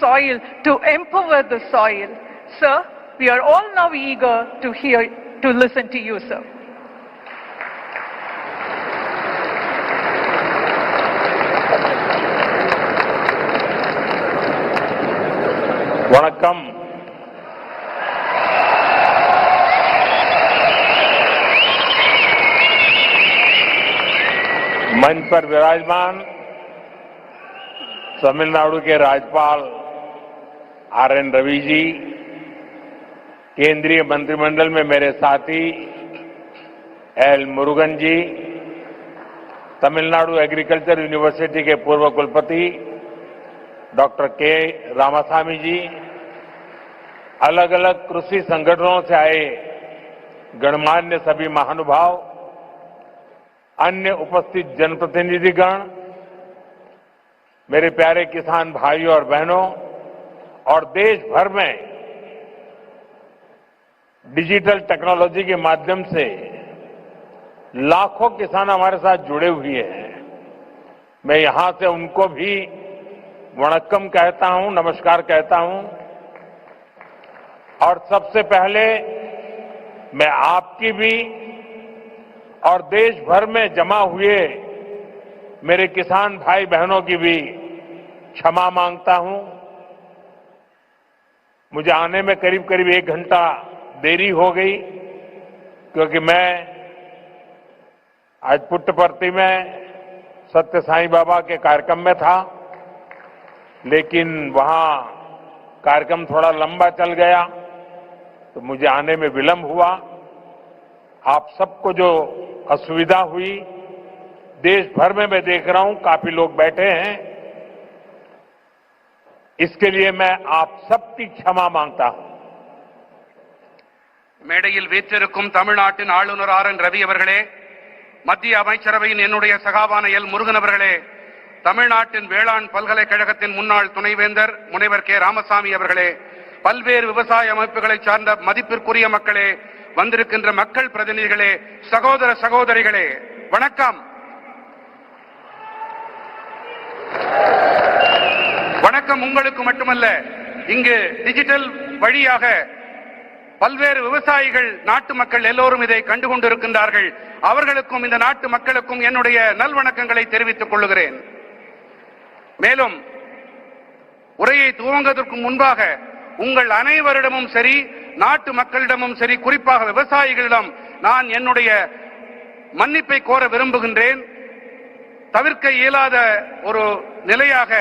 soil, to empower the soil. Sir, we are all now eager to listen to you, sir. வணக்கம். मंच पर विराजमान तमिलनाडु के राज्यपाल आर.एन. रवि जी, केंद्रीय मंत्रिमंडल में मेरे साथी एल. मुरुगन जी, तमिलनाडु एग्रीकल्चर यूनिवर्सिटी के पूर्व कुलपति डॉक्टर के. रामास्वामी जी, अलग अलग कृषि संगठनों से आए गणमान्य सभी महानुभाव, अन्य उपस्थित जनप्रतिनिधिगण, मेरे प्यारे किसान भाइयों और बहनों और देश भर में डिजिटल टेक्नोलॉजी के माध्यम से लाखों किसान हमारे साथ जुड़े हुए हैं। मैं यहां से उनको भी वणक्कम कहता हूं, नमस्कार कहता हूं। और सबसे पहले मैं आपकी भी और देश भर में जमा हुए मेरे किसान भाई बहनों की भी क्षमा मांगता हूं। मुझे आने में करीब करीब 1 घंटा देरी हो गई, क्योंकि मैं आज पुट्टपर्ती में सत्य साईं बाबा के कार्यक्रम में था, लेकिन वहां कार्यक्रम थोड़ा लंबा चल गया तो मुझे आने में विलंब हुआ। आप सबको जो असुविधा हुई, देश भर में मैं देख रहा हूं काफी लोग बैठे हैं, इसके लिए मैं आप सबकी क्षमा मांगता हूं। மேடையில் வீற்றிருக்கும் தமிழ்நாட்டின் ஆளுநர் ஆர்.என். ரவி அவர்களே, மத்திய அமைச்சரவையின் என்னுடைய சகாவான எல். முருகன் அவர்களே, தமிழ்நாட்டின் வேளாண் பல்கலைக்கழகத்தின் முன்னாள் துணைவேந்தர் முனைவர் கே. ராமசாமி அவர்களே, பல்வேறு விவசாய அமைப்புகளை சார்ந்த மதிப்பிற்குரிய மக்களே, வந்திருக்கின்ற மக்கள் பிரதிநிதிகளே, சகோதர சகோதரிகளே, வணக்கம். வணக்கம் உங்களுக்கு மட்டுமல்ல, இங்கு டிஜிட்டல் வழியாக பல்வேறு விவசாயிகள், நாட்டு மக்கள் எல்லோரும் இதை கண்டுகொண்டிருக்கின்றார்கள். அவர்களுக்கும் இந்த நாட்டு மக்களுக்கும் என்னுடைய நல்வணக்கங்களை தெரிவித்துக் கொள்கிறேன். மேலும் உரையை துவங்குவதற்கு முன்பாக உங்கள் அனைவரிடமும் சரி, நாட்டு மக்களிடமும் சரி, குறிப்பாக விவசாயிகளிடம் நான் என்னுடைய மன்னிப்பை கோர விரும்புகின்றேன். தவிர்க்க இயலாத ஒரு நிலையாக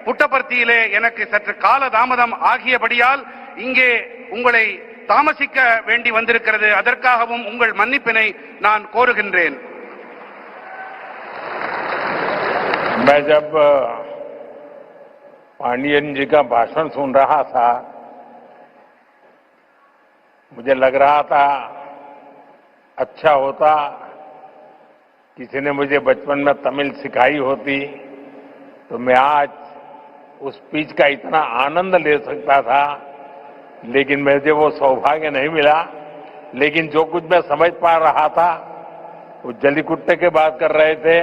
புட்டபர்த்தியிலே எனக்கு சற்று கால தாமதம் ஆகியபடியால் இங்கே உங்களை தாமசிக்க வேண்டி வந்திருக்கிறது. அதற்காகவும் உங்கள் மன்னிப்பினை நான் கோருகின்றேன். मैं जब पांडियन जी का भाषण सुन रहा था, मुझे लग रहा था अच्छा होता किसी ने मुझे बचपन में तमिल सिखाई होती तो मैं आज उस स्पीच का इतना आनंद ले सकता था, लेकिन मुझे वो सौभाग्य नहीं मिला। लेकिन जो कुछ मैं समझ पा रहा था, वो जलीकुट्टे की बात कर रहे थे,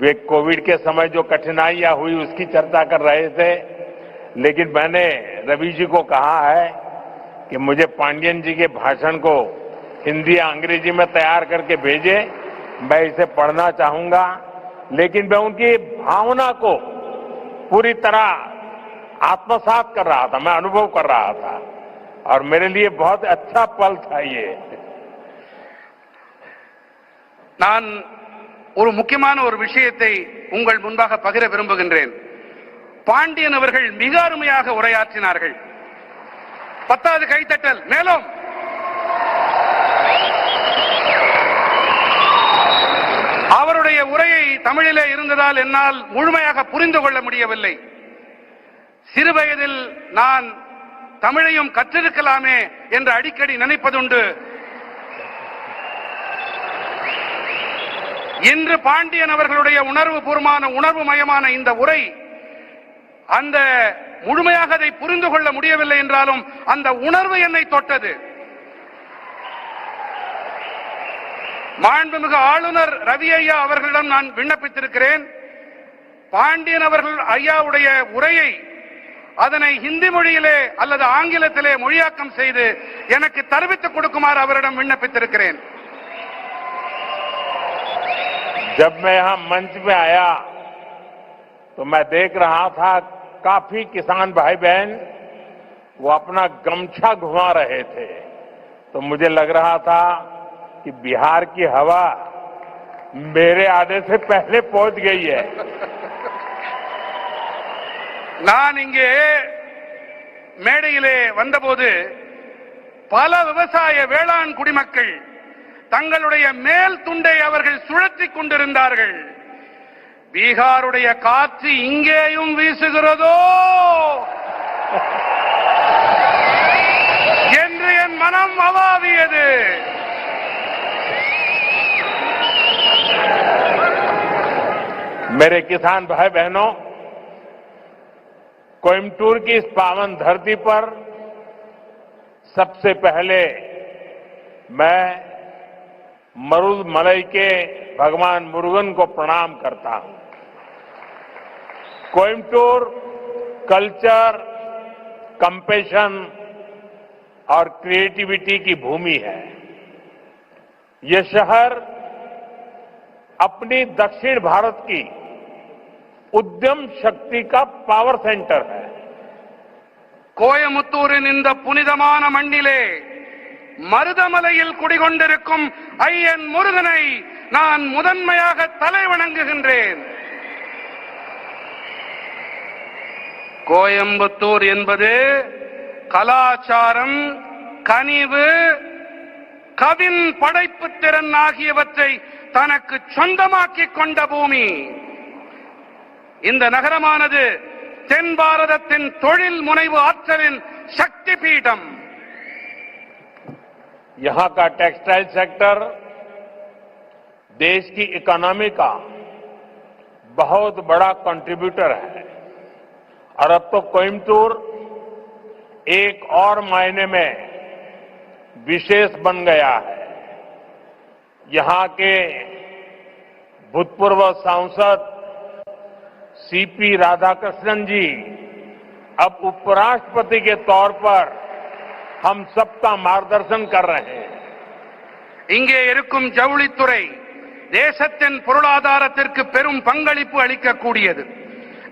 वे कोविड के समय जो कठिनाइयां हुई उसकी चर्चा कर रहे थे। लेकिन मैंने रवि जी को कहा है कि मुझे पांडियन जी के भाषण को हिंदी या अंग्रेजी में तैयार करके भेजे, मैं इसे पढ़ना चाहूंगा। लेकिन मैं उनकी भावना को पूरी तरह आत्मसात कर रहा था, मैं अनुभव कर रहा था, और मेरे लिए बहुत अच्छा पल था ये। நான் ஒரு முக்கியமான ஒரு விஷயத்தை உங்கள் முன்பாக பகிர விரும்புகின்றேன். பாண்டியன் அவர்கள் மிக அருமையாக உரையாற்றினார்கள். 10வது கைத்தட்டல். மேலும் அவருடைய உரையை தமிழிலே இருந்ததால் என்னால் முழுமையாக புரிந்து கொள்ள முடியவில்லை. சிறுவயதில் நான் தமிழையும் கற்றிருக்கலாமே என்று அடிக்கடி நினைப்பதுண்டு. இன்று பாண்டியன் அவர்களுடைய உணர்வு மயமான இந்த உரை, அந்த முழுமையாக அதை புரிந்து கொள்ள முடியவில்லை என்றாலும் அந்த உணர்வு என்னை தொட்டது. மாண்புமிகு ஆளுநர் ரவி ஐயா அவர்களிடம் நான் விண்ணப்பித்திருக்கிறேன். பாண்டியன் அவர்கள் ஐயாவுடைய உரையை அதனை ஹிந்தி மொழியிலே அல்லது ஆங்கிலத்திலே மொழியாக்கம் செய்து எனக்கு தெரிவித்துக் கொடுக்குமாறு அவரிடம் விண்ணப்பித்திருக்கிறேன். जब मैं यहां मंच पे आया तो मैं देख रहा था काफी किसान भाई बहन वो अपना गमछा घुमा रहे थे, तो मुझे लग रहा था कि बिहार की हवा मेरे आने से पहले पहुंच गई है. நான் இங்கே மேடையிலே வந்தபோது பல விவசாய வேளாண் குடிமக்கள் தங்களுடைய மேல் துண்டை அவர்கள் சுழற்றிக் கொண்டிருந்தார்கள். பீகாருடைய காற்று இங்கேயும் வீசுகிறதோ என்று என் மனம் அவாவியது. मेरे किसान भाई बहनों, कोयम्बटूर की इस पावन धरती पर सबसे पहले मैं मरुदमलई के भगवान मुरुगन को प्रणाम करता हूं. कोयम्बटूर कल्चर, कंपैशन और क्रिएटिविटी की भूमि है. यह शहर अपनी दक्षिण भारत की उद्यम शक्ति का पावर सेंटर है. கோயமுத்தூரின் இந்த புனிதமான மண்ணிலே மருதமலையில் குடிகொண்டிருக்கும் ஐயன் முருகனை நான் முதன்மையாக தலை வணங்குகின்றேன். கோயம்புத்தூர் என்பது கலாச்சாரம், கனிவு, கவின் படைப்பு திறன் ஆகியவற்றை தனக்கு சொந்தமாக்கிக் கொண்ட பூமி. இந்த நகரமானது தென் பாரதத்தின் தொழில் முனைவு ஆற்றலின் சக்தி பீடம். यहां का टेक्सटाइल सेक्टर देश की इकोनॉमी का बहुत बड़ा कंट्रीब्यूटर है और अब तो कोयम्बटूर एक और मायने में विशेष बन गया है. यहां के भूतपूर्व सांसद सीपी राधाकृष्णन जी अब उपराष्ट्रपति के तौर पर हम सबका मार्गदर्शन कर रहे हैं. இங்கே இருக்கும் ஜவுளித்துறை தேசத்தின் பொருளாதாரத்திற்கு பெரும் பங்களிப்பு அளிக்கக்கூடியது.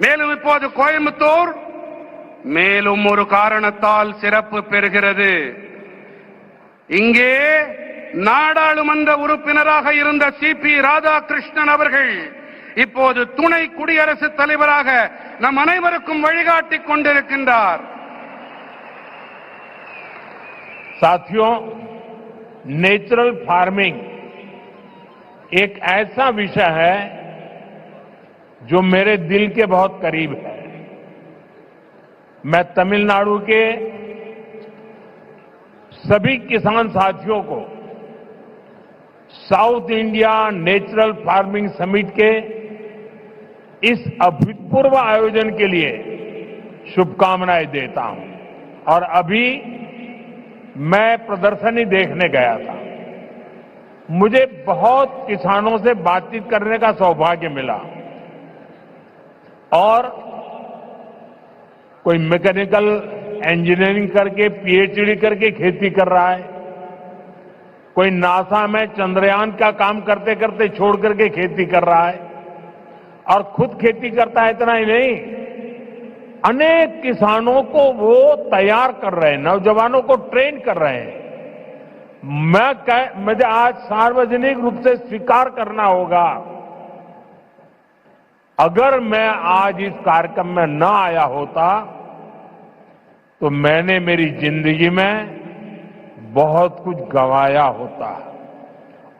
மேலும் இப்போது கோயம்புத்தூர் மேலும் ஒரு காரணத்தால் சிறப்பு பெறுகிறது. இங்கே நாடாளுமன்ற உறுப்பினராக இருந்த சிபி ராதாகிருஷ்ணன் அவர்கள் இப்போது துணை குடியரசுத் தலைவராக நம் அனைவருக்கும் வழிகாட்டிக் கொண்டிருக்கின்றார். साथियों, नेचुरल फार्मिंग एक ऐसा विषय है जो मेरे दिल के बहुत करीब है. मैं तमिलनाडु के सभी किसान साथियों को south India natural farming summit के इस अभूतपूर्व आयोजन के लिए शुभकामनाएं देता हूं. और अभी मैं प्रदर्शनी देखने गया था. मुझे बहुत किसानों से बातचीत करने का सौभाग्य मिला और कोई मैकेनिकल इंजीनियरिंग करके पीएचडी करके खेती कर रहा है, कोई नासा में चंद्रयान का काम करते करते छोड़ करके खेती कर रहा है और खुद खेती करता है. इतना ही नहीं, अनेक किसानों को वो तैयार कर रहे हैं, नौजवानों को ट्रेन कर रहे हैं. मुझे आज सार्वजनिक रूप से स्वीकार करना होगा, अगर मैं आज इस कार्यक्रम में न आया होता तो मैंने मेरी जिंदगी में बहुत कुछ गंवाया होता.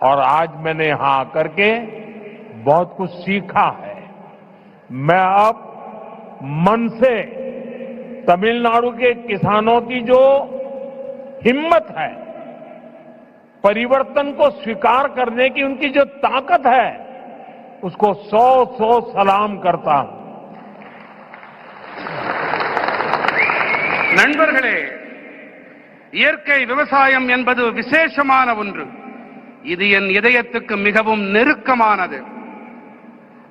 और आज मैंने यहां आकर के बहुत कुछ सीखा है. मैं अब मन से तमिलनाडु के किसानों की जो हिम्मत है, परिवर्तन को स्वीकार करने की उनकी जो ताकत है, उसको 100 सलाम करता हूं. நண்பர்களே, இயற்கை விவசாயம் என்பது விசேஷமான ஒன்று. இது என் இதயத்துக்கு மிகவும் நெருக்கமானது.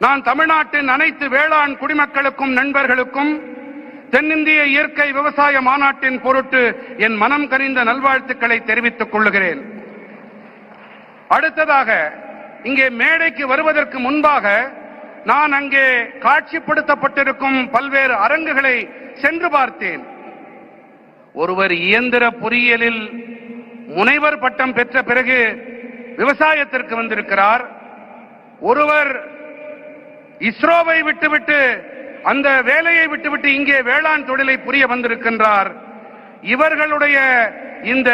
நான் தமிழ்நாட்டின் அனைத்து வேளாண் குடிமக்களுக்கும் நண்பர்களுக்கும் தென்னிந்திய இயற்கை விவசாய மாநாட்டின் பொருட்டு என் மனம் கனிந்த நல்வாழ்த்துக்களை தெரிவித்துக் கொள்கிறேன். அடுத்ததாக, இங்கே மேடைக்கு வருவதற்கு முன்பாக நான் அங்கே காட்சிப்படுத்தப்பட்டிருக்கும் பல்வேறு அரங்குகளை சென்று பார்த்தேன். ஒருவர் இயந்திர பொறியியலில் முனைவர் பட்டம் பெற்ற பிறகு விவசாயத்திற்கு வந்திருக்கிறார். ஒருவர் இஸ்ரோவை விட்டுவிட்டு, அந்த வேலையை விட்டுவிட்டு இங்கே வேளாண் தொழிலை புரிய வந்திருக்கின்றார். இவர்களுடைய இந்த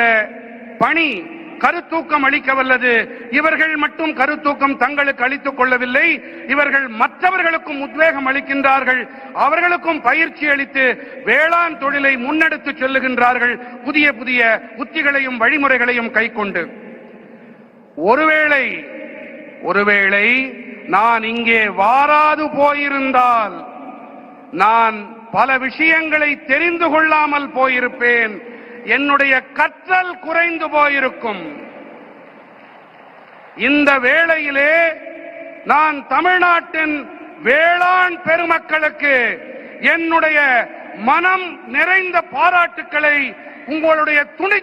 பணி கருத்தூக்கம் அளிக்க வல்லது. இவர்கள் மட்டும் கருத்தூக்கம் தங்களுக்கு அளித்துக் கொள்ளவில்லை, இவர்கள் மற்றவர்களுக்கும் உத்வேகம் அளிக்கின்றார்கள், அவர்களுக்கும் பயிற்சி அளித்து வேளாண் தொழிலை முன்னெடுத்து செல்லுகின்றார்கள், புதிய புதிய உத்திகளையும் வழிமுறைகளையும் கைக்கொண்டு. ஒருவேளை நான் இங்கே வாராது போயிருந்தால் நான் பல விஷயங்களை தெரிந்து கொள்ளாமல் போயிருப்பேன். என்னுடைய கற்றல் குறைந்து போயிருக்கும். இந்த வேளையிலே நான் தமிழ்நாட்டின் வேளாண் பெருமக்களுக்கு என்னுடைய மனம் நிறைந்த பாராட்டுக்களை, உங்களுடைய துணை